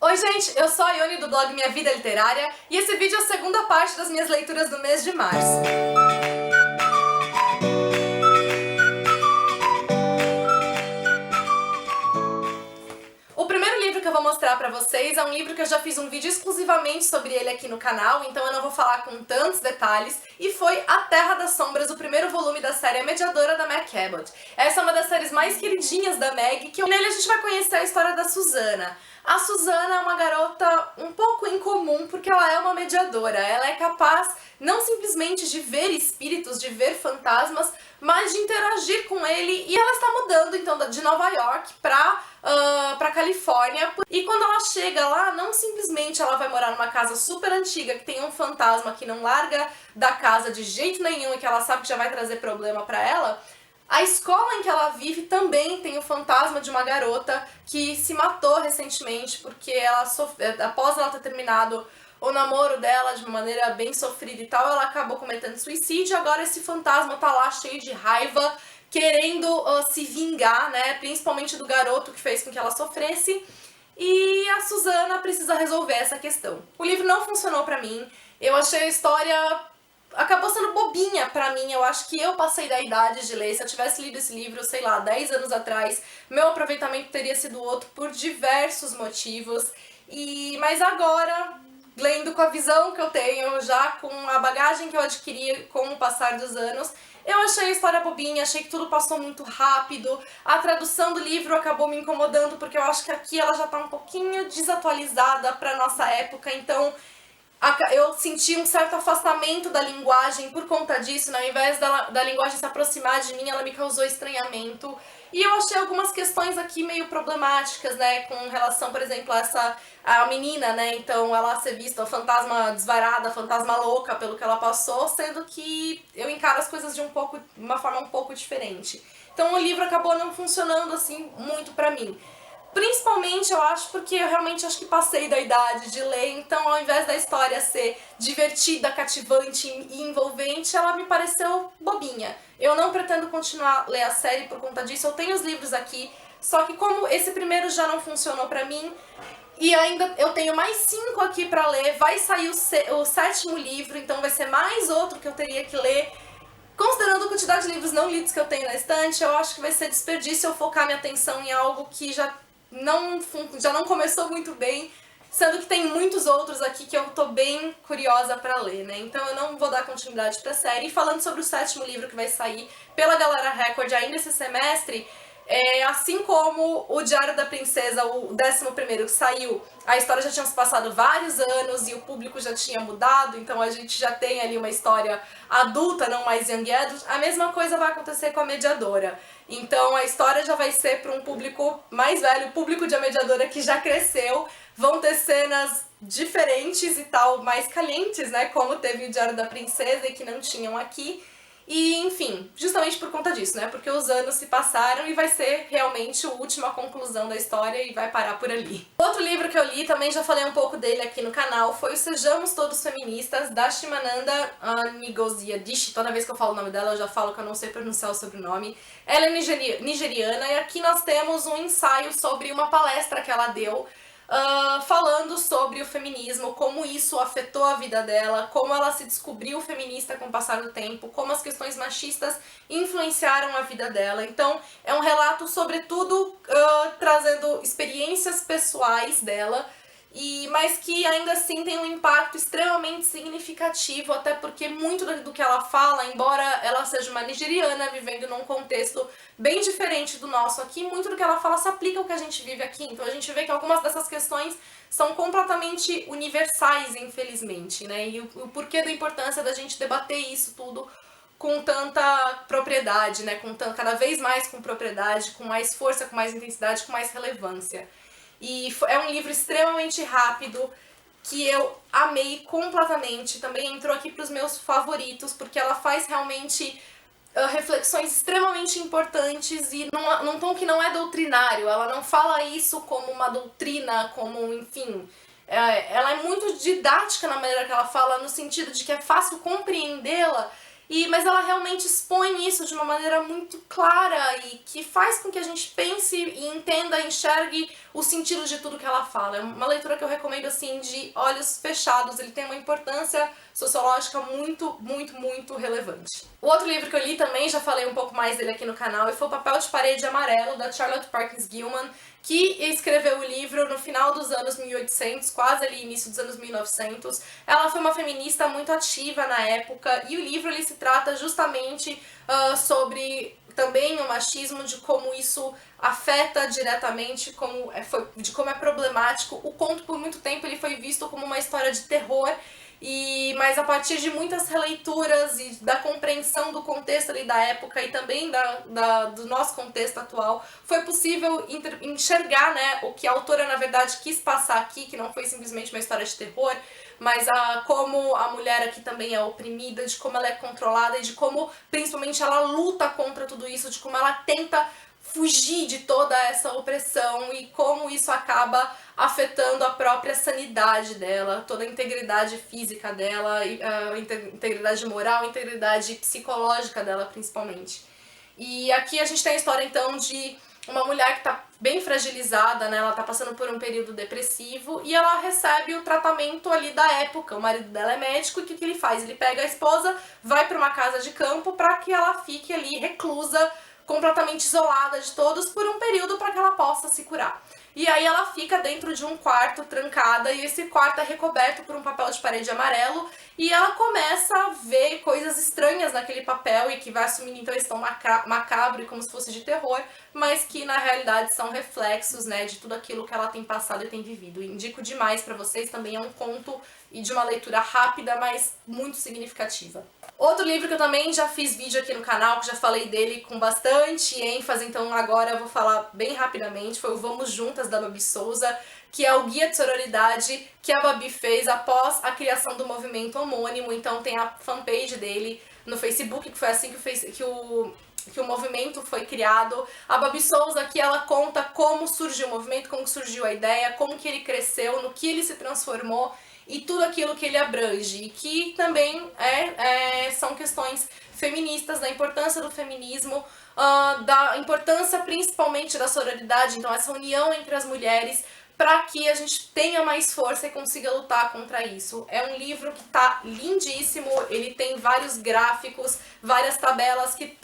Oi gente, eu sou a Ione do blog Minha Vida Literária e esse vídeo é a segunda parte das minhas leituras do mês de março. O primeiro livro que eu vou mostrar pra vocês é um livro que eu já fiz um vídeo exclusivamente sobre ele aqui no canal, então eu não vou falar com tantos detalhes, e foi A Terra das Sombras, o primeiro volume da série A Mediadora da Meg Cabot. Essa é uma das séries mais queridinhas da Meg, que nele a gente vai conhecer a história da Susana. A Susana é uma garota um pouco incomum porque ela é uma mediadora. Ela é capaz não simplesmente de ver espíritos, de ver fantasmas, mas de interagir com ele, e ela está mudando então de Nova York pra Califórnia. E quando ela chega lá, não simplesmente ela vai morar numa casa super antiga que tem um fantasma que não larga da casa de jeito nenhum e que ela sabe que já vai trazer problema pra ela. A escola em que ela vive também tem o fantasma de uma garota que se matou recentemente porque após ela ter terminado o namoro dela de uma maneira bem sofrida e tal, ela acabou cometendo suicídio. Agora esse fantasma tá lá cheio de raiva, querendo se vingar, né, principalmente do garoto que fez com que ela sofresse. E a Susana precisa resolver essa questão. O livro não funcionou pra mim, eu achei a história... acabou sendo bobinha pra mim. Eu acho que eu passei da idade de ler. Se eu tivesse lido esse livro, sei lá, 10 anos atrás, meu aproveitamento teria sido outro por diversos motivos. Mas agora, lendo com a visão que eu tenho, já com a bagagem que eu adquiri com o passar dos anos, eu achei a história bobinha, achei que tudo passou muito rápido. A tradução do livro acabou me incomodando porque eu acho que aqui ela já tá um pouquinho desatualizada pra nossa época, então eu senti um certo afastamento da linguagem por conta disso, né? Ao invés da linguagem se aproximar de mim, ela me causou estranhamento. E eu achei algumas questões aqui meio problemáticas, né? Com relação, por exemplo, a menina, né? Então ela ser vista, o fantasma desvarada, fantasma louca pelo que ela passou, sendo que eu encaro as coisas de uma forma um pouco diferente. Então o livro acabou não funcionando assim muito pra mim. Principalmente, eu acho, porque eu realmente acho que passei da idade de ler, então ao invés da história ser divertida, cativante e envolvente, ela me pareceu bobinha. Eu não pretendo continuar a ler a série por conta disso, eu tenho os livros aqui, só que como esse primeiro já não funcionou pra mim, e ainda eu tenho mais 5 aqui pra ler, vai sair o 7º livro, então vai ser mais outro que eu teria que ler. Considerando a quantidade de livros não lidos que eu tenho na estante, eu acho que vai ser desperdício eu focar minha atenção em algo que já não começou muito bem, sendo que tem muitos outros aqui que eu tô bem curiosa pra ler, né? Então eu não vou dar continuidade pra série. E falando sobre o 7º livro que vai sair pela Galera Record ainda esse semestre, assim como o Diário da Princesa, o 11º que saiu, a história já tinha se passado vários anos e o público já tinha mudado, então a gente já tem ali uma história adulta, não mais young adult. A mesma coisa vai acontecer com a Mediadora. Então a história já vai ser para um público mais velho, o público de A Mediadora que já cresceu. Vão ter cenas diferentes e tal, mais calientes, né, como teve o Diário da Princesa e que não tinham aqui. E, enfim, justamente por conta disso, né? Porque os anos se passaram e vai ser realmente a última conclusão da história e vai parar por ali. Outro livro que eu li, também já falei um pouco dele aqui no canal, foi o Sejamos Todos Feministas, da Chimamanda Ngozi Adichie. Toda vez que eu falo o nome dela, eu já falo que eu não sei pronunciar o sobrenome. Ela é nigeriana e aqui nós temos um ensaio sobre uma palestra que ela deu, falando sobre o feminismo, como isso afetou a vida dela, como ela se descobriu feminista com o passar do tempo, como as questões machistas influenciaram a vida dela. Então é um relato sobretudo trazendo experiências pessoais dela, mas que ainda assim tem um impacto extremamente significativo, até porque muito do que ela fala, embora ela seja uma nigeriana vivendo num contexto bem diferente do nosso aqui, muito do que ela fala se aplica ao que a gente vive aqui. Então a gente vê que algumas dessas questões são completamente universais, infelizmente, né? E o porquê da importância da gente debater isso tudo com tanta propriedade, né? Cada vez mais com propriedade, com mais força, com mais intensidade, com mais relevância. E é um livro extremamente rápido, que eu amei completamente, também entrou aqui para os meus favoritos, porque ela faz realmente reflexões extremamente importantes e num tom que não é doutrinário. Ela não fala isso como uma doutrina, como, enfim... ela é muito didática na maneira que ela fala, no sentido de que é fácil compreendê-la Mas ela realmente expõe isso de uma maneira muito clara e que faz com que a gente pense e entenda, enxergue o sentido de tudo que ela fala. É uma leitura que eu recomendo assim de olhos fechados, ele tem uma importância sociológica muito, muito, muito relevante. O outro livro que eu li também, já falei um pouco mais dele aqui no canal, e foi O Papel de Parede Amarelo, da Charlotte Perkins Gilman, que escreveu o livro no final dos anos 1800, quase ali início dos anos 1900. Ela foi uma feminista muito ativa na época, e o livro ele se trata justamente sobre também o machismo, de como isso afeta diretamente, de como é problemático. O conto, por muito tempo, ele foi visto como uma história de terror, mas a partir de muitas releituras e da compreensão do contexto ali da época e também do nosso contexto atual, foi possível enxergar, né, o que a autora na verdade quis passar aqui, que não foi simplesmente uma história de terror, mas como a mulher aqui também é oprimida, de como ela é controlada e de como principalmente ela luta contra tudo isso, de como ela tenta fugir de toda essa opressão e como isso acaba afetando a própria sanidade dela, toda a integridade física dela, a integridade moral, a integridade psicológica dela principalmente. E aqui a gente tem a história então de uma mulher que tá bem fragilizada, né? Ela tá passando por um período depressivo e ela recebe o tratamento ali da época. O marido dela é médico e o que ele faz? Ele pega a esposa, vai para uma casa de campo para que ela fique ali reclusa, completamente isolada de todos por um período para que ela possa se curar. E aí ela fica dentro de um quarto trancada e esse quarto é recoberto por um papel de parede amarelo e ela começa a ver coisas estranhas naquele papel e que vai assumindo então esse tom macabro e como se fosse de terror, mas que na realidade são reflexos, né, de tudo aquilo que ela tem passado e tem vivido. E indico demais para vocês, também é um conto e de uma leitura rápida, mas muito significativa. Outro livro que eu também já fiz vídeo aqui no canal, que já falei dele com bastante ênfase, então agora eu vou falar bem rapidamente, foi o Vamos Juntas, da Babi Souza, que é o guia de sororidade que a Babi fez após a criação do movimento homônimo. Então tem a fanpage dele no Facebook, que foi assim que o movimento foi criado. A Babi Souza aqui ela conta como surgiu o movimento, como surgiu a ideia, como que ele cresceu, no que ele se transformou e tudo aquilo que ele abrange, e que também são questões feministas, da importância do feminismo, da importância principalmente da sororidade, então essa união entre as mulheres, para que a gente tenha mais força e consiga lutar contra isso. É um livro que tá lindíssimo, ele tem vários gráficos, várias tabelas que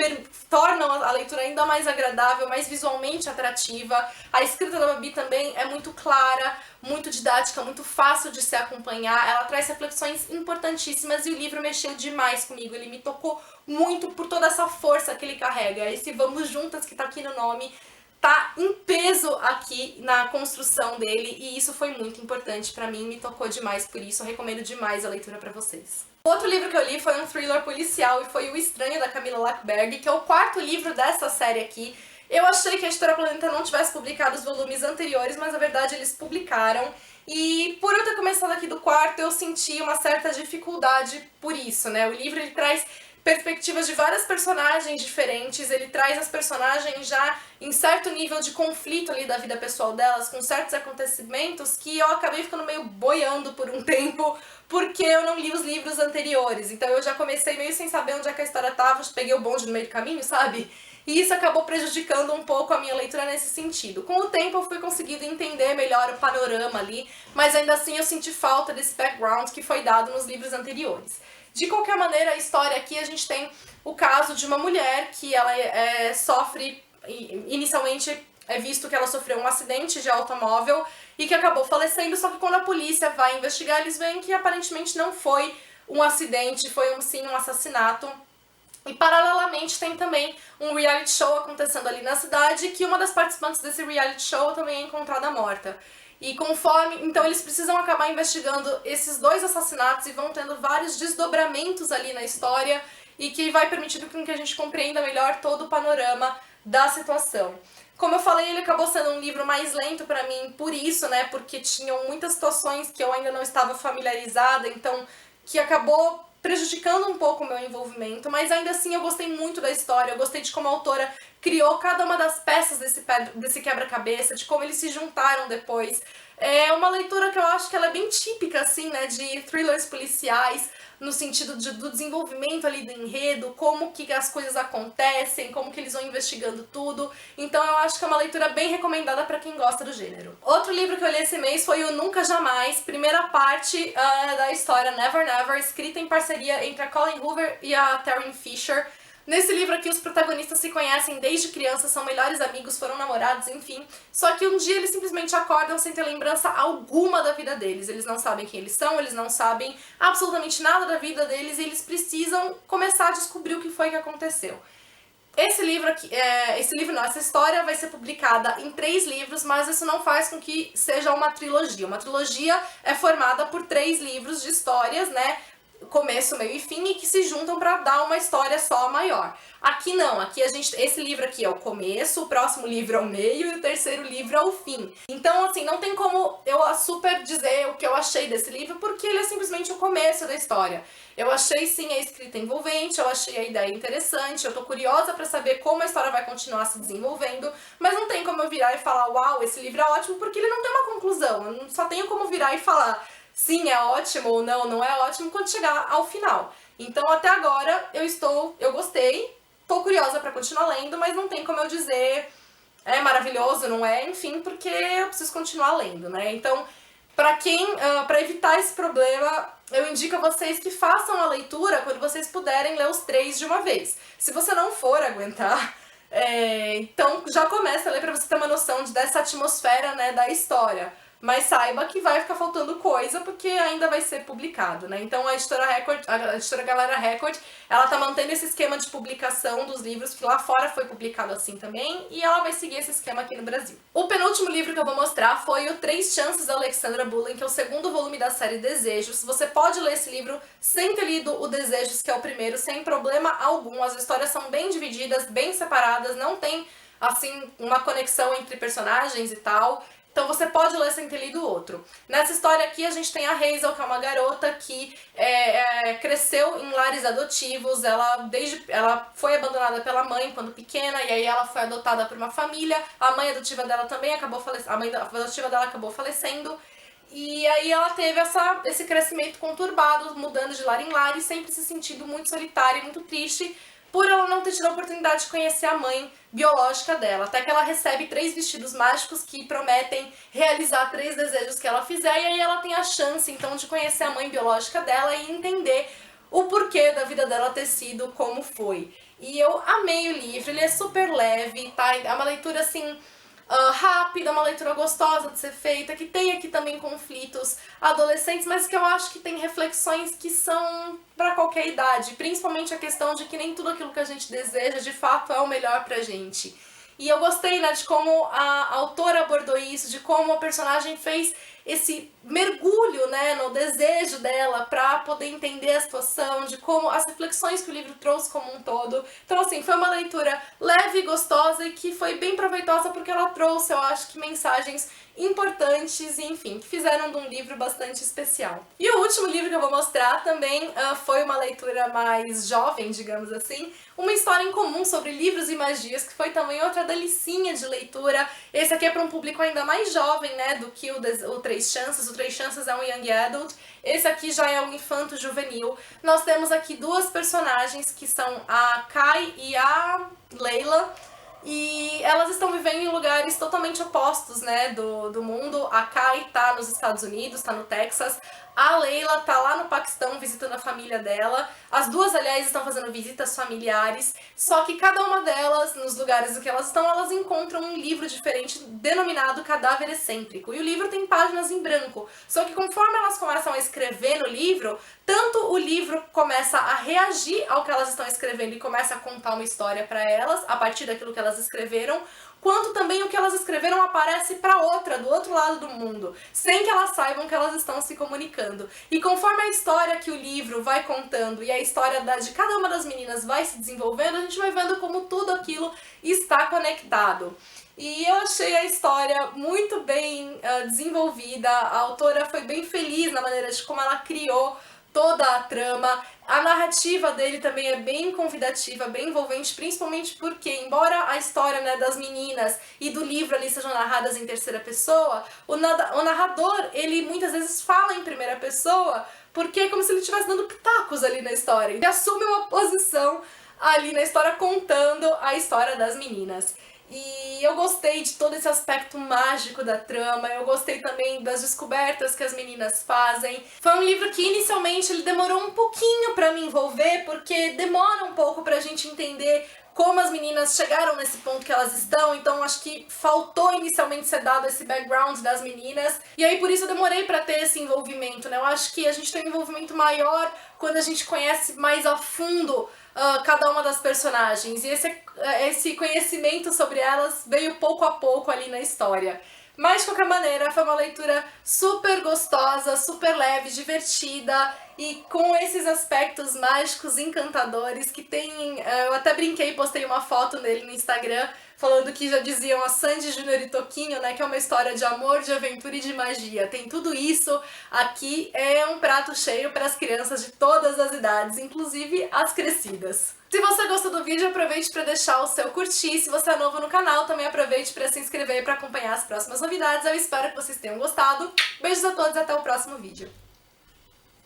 tornam a leitura ainda mais agradável, mais visualmente atrativa. A escrita da Babi também é muito clara, muito didática, muito fácil de se acompanhar. Ela traz reflexões importantíssimas e o livro mexeu demais comigo, ele me tocou muito por toda essa força que ele carrega. Esse Vamos Juntas que tá aqui no nome tá em peso aqui na construção dele e isso foi muito importante pra mim, me tocou demais por isso, eu recomendo demais a leitura pra vocês. Outro livro que eu li foi um thriller policial e foi O Estranho, da Camila Lackberg, que é o quarto livro dessa série aqui. Eu achei que a Editora Planeta não tivesse publicado os volumes anteriores, mas na verdade eles publicaram. E por eu ter começado aqui do quarto, eu senti uma certa dificuldade por isso, né? O livro ele traz perspectivas de várias personagens diferentes, ele traz as personagens já em certo nível de conflito ali da vida pessoal delas, com certos acontecimentos que eu acabei ficando meio boiando por um tempo, porque eu não li os livros anteriores, então eu já comecei meio sem saber onde é que a história tava, peguei o bonde no meio do caminho, sabe? E isso acabou prejudicando um pouco a minha leitura nesse sentido. Com o tempo eu fui conseguindo entender melhor o panorama ali, mas ainda assim eu senti falta desse background que foi dado nos livros anteriores. De qualquer maneira, a história aqui a gente tem o caso de uma mulher que ela sofre, inicialmente é visto que ela sofreu um acidente de automóvel e que acabou falecendo, só que quando a polícia vai investigar, eles veem que aparentemente não foi um acidente, foi sim um assassinato. E paralelamente tem também um reality show acontecendo ali na cidade, que uma das participantes desse reality show também é encontrada morta. E então eles precisam acabar investigando esses dois assassinatos e vão tendo vários desdobramentos ali na história e que vai permitindo que a gente compreenda melhor todo o panorama da situação. Como eu falei, ele acabou sendo um livro mais lento pra mim por isso, né, porque tinham muitas situações que eu ainda não estava familiarizada, então que acabou prejudicando um pouco o meu envolvimento, mas ainda assim eu gostei muito da história, eu gostei de como a autora criou cada uma das peças desse quebra-cabeça, de como eles se juntaram depois. É uma leitura que eu acho que ela é bem típica, assim, né, de thrillers policiais, no sentido do desenvolvimento ali do enredo, como que as coisas acontecem, como que eles vão investigando tudo. Então eu acho que é uma leitura bem recomendada pra quem gosta do gênero. Outro livro que eu li esse mês foi o Nunca Jamais, primeira parte da história Never Never, escrita em parceria entre a Colleen Hoover e a Tarryn Fisher. Nesse livro aqui, os protagonistas se conhecem desde criança, são melhores amigos, foram namorados, enfim. Só que um dia eles simplesmente acordam sem ter lembrança alguma da vida deles. Eles não sabem quem eles são, eles não sabem absolutamente nada da vida deles e eles precisam começar a descobrir o que foi que aconteceu. Esse livro aqui, essa história vai ser publicada em 3 livros, mas isso não faz com que seja uma trilogia. Uma trilogia é formada por 3 livros de histórias, né? Começo, meio e fim, e que se juntam pra dar uma história só maior. Aqui não, aqui esse livro aqui é o começo, o próximo livro é o meio e o terceiro livro é o fim. Então, assim, não tem como eu super dizer o que eu achei desse livro, porque ele é simplesmente o começo da história. Eu achei, sim, a escrita envolvente, eu achei a ideia interessante, eu tô curiosa pra saber como a história vai continuar se desenvolvendo, mas não tem como eu virar e falar, uau, esse livro é ótimo, porque ele não tem uma conclusão. Eu só tenho como virar e falar, sim, é ótimo ou não, não é ótimo quando chegar ao final. Então até agora eu gostei, tô curiosa pra continuar lendo, mas não tem como eu dizer é maravilhoso, não é, enfim, porque eu preciso continuar lendo, né? Então, pra evitar esse problema, eu indico a vocês que façam a leitura quando vocês puderem ler os 3 de uma vez. Se você não for aguentar, então já começa a ler pra você ter uma noção dessa atmosfera, né, da história. Mas saiba que vai ficar faltando coisa porque ainda vai ser publicado, né? Então a editora Galera Record, ela tá mantendo esse esquema de publicação dos livros, que lá fora foi publicado assim também, e ela vai seguir esse esquema aqui no Brasil. O penúltimo livro que eu vou mostrar foi o 3 Chances da Alexandra Bullen, que é o 2º volume da série Desejos. Você pode ler esse livro sem ter lido o Desejos, que é o primeiro, sem problema algum. As histórias são bem divididas, bem separadas, não tem, assim, uma conexão entre personagens e tal. Então você pode ler sem ter lido o outro. Nessa história aqui a gente tem a Hazel, que é uma garota que cresceu em lares adotivos, ela foi abandonada pela mãe quando pequena, e aí ela foi adotada por uma família, a mãe adotiva dela também acabou falecendo, e aí ela teve esse crescimento conturbado, mudando de lar em lar e sempre se sentindo muito solitária e muito triste, por ela não ter tido a oportunidade de conhecer a mãe biológica dela, até que ela recebe 3 vestidos mágicos que prometem realizar 3 desejos que ela fizer, e aí ela tem a chance, então, de conhecer a mãe biológica dela e entender o porquê da vida dela ter sido como foi. E eu amei o livro, ele é super leve, tá? É uma leitura, assim, rápida, uma leitura gostosa de ser feita, que tem aqui também conflitos adolescentes, mas que eu acho que tem reflexões que são para qualquer idade, principalmente a questão de que nem tudo aquilo que a gente deseja de fato é o melhor pra gente. E eu gostei, né, de como a autora abordou isso, de como a personagem fez esse mergulho, né, no desejo dela pra poder entender a situação, de como as reflexões que o livro trouxe como um todo. Então, assim, foi uma leitura leve e gostosa e que foi bem proveitosa porque ela trouxe, eu acho que, mensagens importantes e, enfim, que fizeram de um livro bastante especial. E o último livro que eu vou mostrar também foi uma leitura mais jovem, digamos assim, uma história em comum sobre livros e magias, que foi também outra delicinha de leitura. Esse aqui é para um público ainda mais jovem, né, do que o 3 Chances. O 3 Chances é um young adult, esse aqui já é um infanto juvenil. Nós temos aqui 2 personagens que são a Kai e a Layla, e elas estão vivendo em lugares totalmente opostos, né, do mundo. A Kai tá nos Estados Unidos, tá no Texas. A Layla tá lá no Paquistão visitando a família dela. As 2, aliás, estão fazendo visitas familiares. Só que cada uma delas, nos lugares em que elas estão, elas encontram um livro diferente denominado Cadáver Excêntrico. E o livro tem páginas em branco. Só que conforme elas começam a escrever no livro, tanto o livro começa a reagir ao que elas estão escrevendo e começa a contar uma história pra elas, a partir daquilo que elas escreveram, quanto também o que elas escreveram aparece para outra, do outro lado do mundo, sem que elas saibam que elas estão se comunicando. E conforme a história que o livro vai contando e a história de cada uma das meninas vai se desenvolvendo, a gente vai vendo como tudo aquilo está conectado. E eu achei a história muito bem desenvolvida, a autora foi bem feliz na maneira de como ela criou toda a trama. A narrativa dele também é bem convidativa, bem envolvente, principalmente porque, embora a história, né, das meninas e do livro ali sejam narradas em terceira pessoa, o narrador, ele muitas vezes fala em primeira pessoa, porque é como se ele estivesse dando pitacos ali na história. Ele assume uma posição ali na história contando a história das meninas. E eu gostei de todo esse aspecto mágico da trama, eu gostei também das descobertas que as meninas fazem. Foi um livro que inicialmente ele demorou um pouquinho pra me envolver, porque demora um pouco pra gente entender como as meninas chegaram nesse ponto que elas estão, então acho que faltou inicialmente ser dado esse background das meninas, e aí por isso eu demorei pra ter esse envolvimento, né? Eu acho que a gente tem um envolvimento maior quando a gente conhece mais a fundo cada uma das personagens, e esse conhecimento sobre elas veio pouco a pouco ali na história. Mas, de qualquer maneira, foi uma leitura super gostosa, super leve, divertida e com esses aspectos mágicos encantadores que tem... Eu até brinquei e postei uma foto dele no Instagram falando que já diziam a Sandy Júnior e Toquinho, né, que é uma história de amor, de aventura e de magia. Tem tudo isso aqui, é um prato cheio para as crianças de todas as idades, inclusive as crescidas. Se você gostou do vídeo, aproveite para deixar o seu curtir. Se você é novo no canal, também aproveite para se inscrever para acompanhar as próximas novidades. Eu espero que vocês tenham gostado. Beijos a todos e até o próximo vídeo.